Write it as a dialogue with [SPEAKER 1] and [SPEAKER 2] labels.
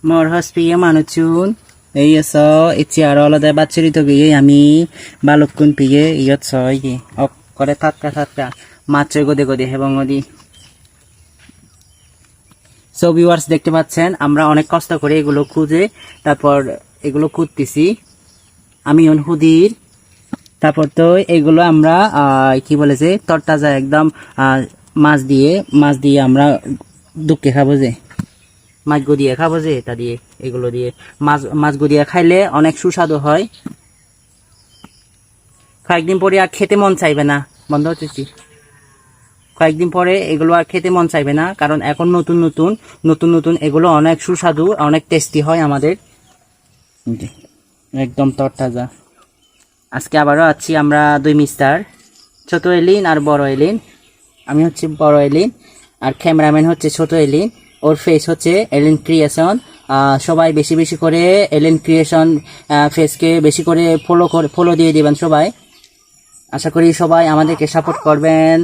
[SPEAKER 1] Morhos piye manuchun. Iya so itiara ola da bacheri to giye ami balukun piye iyot so iki. Ok করে থাকা মাছ গদে গদে এবং নদী। So viewers দেখতে পাচ্ছেন আমরা অনেক কষ্ট করে এগুলো খুঁজে তারপর এগুলো খুঁজতেছি আমি হুদির। তারপর তো এগুলো আমরা কি বলে যে তরতাজা একদম মাছ দিয়ে আমরা দুঃখে খাবো যে মাছ গদিয়ে খাবো যে এটা দিয়ে এগুলো দিয়ে মাছ গদিয়ে খাইলে অনেক সুস্বাদু হয়। কয়েকদিন পরে আর খেতে মন চাইবে না, বন্ধ হচ্ছে। কয়েকদিন পরে এগুলো আর খেতে মন চাইবে না, কারণ এখন নতুন এগুলো অনেক সুস্বাদু অনেক টেস্টি হয় আমাদের, একদম তরতাজা। আজকে আবারও আছি আমরা দুই মিস্টার, ছোট এলিন আর বড় এলিন। আমি হচ্ছে বড় এলিন আর ক্যামেরাম্যান হচ্ছে ছোট এলিন, ওর ফেস হচ্ছে এলিন ক্রিয়েশন। সবাই বেশি বেশি করে এলিন ক্রিয়েশন ফেসকে বেশি করে ফলো দিয়ে দিবেন সবাই। আশা করি সবাই আমাদেরকে সাপোর্ট করবেন।